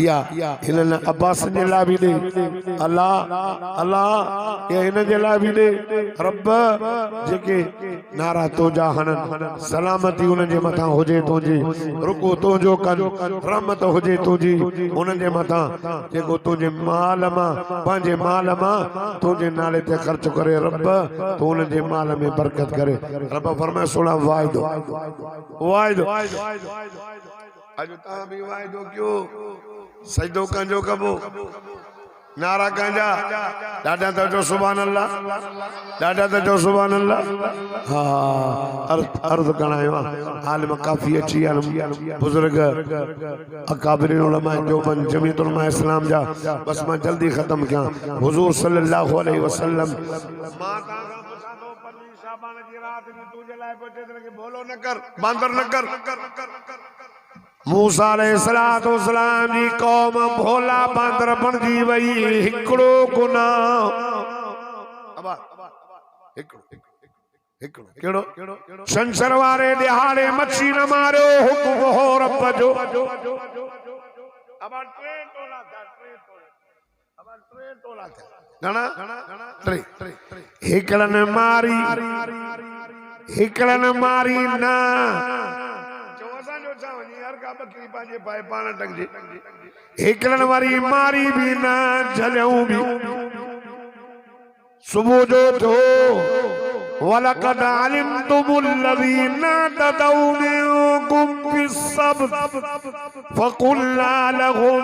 A: इहा हिननि अब्बास जे लाइ बि ॾे। अल्लाह हिन जे लाइ बि ॾे। रब जेके नारा तुंहिंजा हणनि, सलामती उन्हनि जे मथां हुजे तुंहिंजी, रुको तुंहिंजो कनि, रहमत हुजे तुंहिंजी उन्हनि जे मथां, जेको तुंहिंजे माल मां, पंहिंजे माल मां तुंहिंजे नाले ते ख़र्च करे। रब तूं उन्हनि जे माल में बरकत करे। रब फरमाए सोना वाइदो वाइदो अॼु तव्हां बि वाइदो कयो, सजदो कंजो कबो, नारा कंजा, ॾाढा त चओ सुभान अल्लाह, ॾाढा त चओ सुभान अल्लाह। हा अर्ज़ कणायो आलिम काफ़ी अची बुज़ुर्ग अकाबिरीन उलमा देवबंद जमीयत उलमा इस्लाम जा। बस मां जल्दी ख़त्म कयां। हुज़ूर सल्लल्लाहु अलैहि वसल्लम मां शाबान जी रात में तुझे लाए पहुंचे थे कि बोलो न कर, बांदर न कर। मूसा अलैहिस्सलातु वस्सलाम जी कौम भोला बांदर बणजी वई। हिकिड़ो गुनाह, हिकिड़ो छंछर वारे ॾिहाड़े मच्छी न मारियो, हुकुम हो रब जो। हिकिड़नि मारी, हिकिड़नि मारी न हिकिड़नि वरी मारी बि न, झलियूं बि। सुबुह जो थियो वलक़द अलिमतुमुल्लज़ीन तदऊनकुम फिस्सब्त फक़ुल्ना लहुम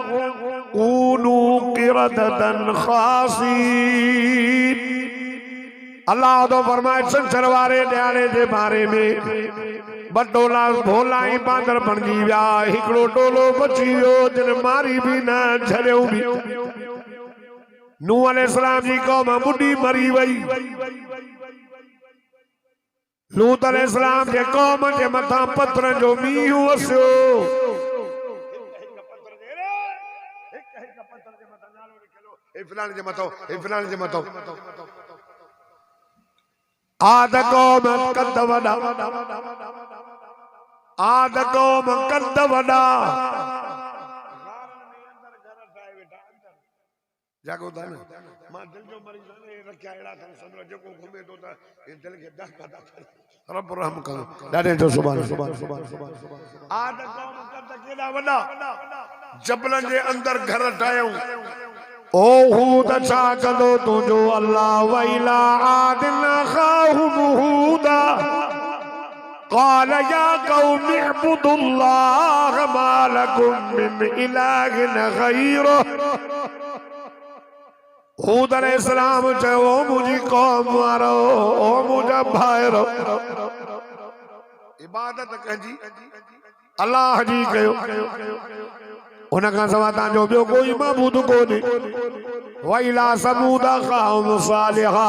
A: कूनू क़िरदतन ख़ासीन। अल्लाह तो फरमाए छंछर वारे ॾियारे जे बारे में ॿ टोला भोला ई बांदर बणजी विया। हिकिड़ो टोलो बची वियो जिन मारी बि न, झलियूं बि। नूह अलैहिस्सलाम जी कौम ॿुॾी मरी वई। लूत अलैहिस्सलाम जे कौम जे मथां पत्थरनि जो मींहुं वसियो। आद कौम कद वॾा, आद कौम कद वॾा। जागो था न, मां दिल जो मरीज़ आहियां, रखिया अहिड़ा अथनि सदर जेको घुमे थो त दिल खे दह पैदा करे। रब रहम करो। ॾाढे जो सुभान सुभान सुभान सुभान। आद कौम कद केॾा वॾा, जबलनि जे अंदरि घर ठाहियूं। ओ हूद छा कंदो तुंहिंजो अल्लाह, वैला आदिन अख़ाहुम हूदा क़ाल या क़ौम इअ्बुदुल्लाह मा लकुम मिन इलाहिन ग़ैरुह। हूद अलैहिस्सलाम चयो, ओ मुंहिंजी कौम वारो, ओ मुंहिंजा भाइरो, इबादत कंहिंजी? अल्लाह जी कयो। उनखां सवाइ तव्हांजो ॿियो कोई माबूद कोन्हे वइला समूद क़ौम सालिहा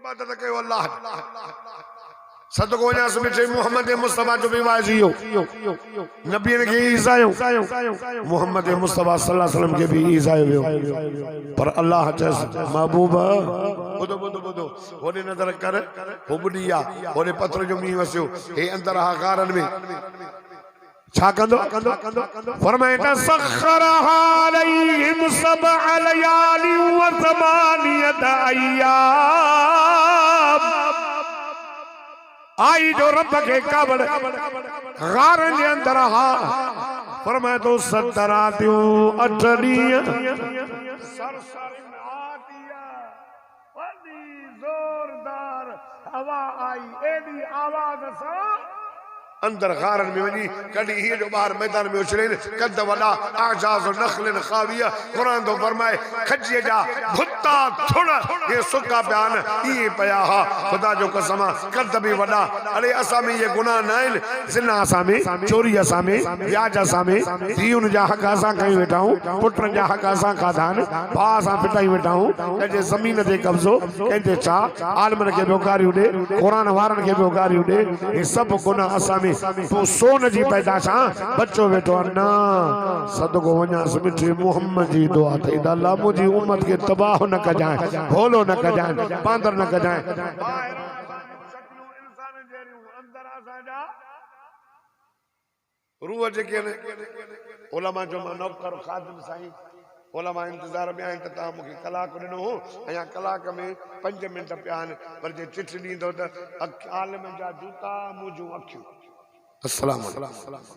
A: इबादत कयो अल्लाह सदको वञा मिठे मोहम्मद मुस्तफा जो बि वाइज़ी हो नबी खे ईज़ायो मोहम्मद मुस्तफा सल्लल्लाहु अलैहि वसल्लम खे बि ईज़ायो वियो पर अल्लाह चयस महबूब ॿुधो ॿुधो ॿुधो होॾे नज़र कर हो ॿुॾी आहे होॾे पथर जो मींहुं वसियो हे अंदर हा गारनि में छा कंदो फरमाए तसखरहा अलैहिम सबअ लयालि व ज़मानियत अय्याम आई जो रब के कब्र गारन के अंदर हा फरमाए तो 70 रातियों 8 ॾींहं सरसर आतिया वॾी ज़ोरदार हवा आई एडी आवाज़ सां अंदर गारन में वनी कडी ही जो बाहर मैदान में उछले कद वडा आजाज नखलन खाविया कुरान तो फरमाए खजिए जा भुत्ता थुड़ ये सुका बयान ये पया हा खुदा जो कसम कद भी वडा अरे असा में ये गुनाह नाइल जिना असा में चोरी असा में ब्याज असा में दीन जा हक असा कई वेठाऊं पुटन जा हक असा खादान भा असा पिटाई वेठाऊं जे जमीन ते कब्जो कहते छा आलमन के बेकारी उडे कुरान वारन के बेकारी उडे ये सब गुनाह असा में तो सोन जी पैदाशा बच्चो बेटो अन्ना सदको वञा मिठे मोहम्मद जी दुआ ते अल्लाह मुझी उम्मत के तबाह न कजाए होलो न कजाए बांदर न कजाए रूह जेके उलमा जो मां नौकर खादिम साईं उलमा इंतजार में आहिनि त तव्हां मूंखे कलाक ॾिनो हो अञा कलाक में 5 मिंट पिया आहिनि पर जे चिठ ॾींदो त आलम जा जूता मुंहिंजूं अखियूं अस्सलाम वालेकुम।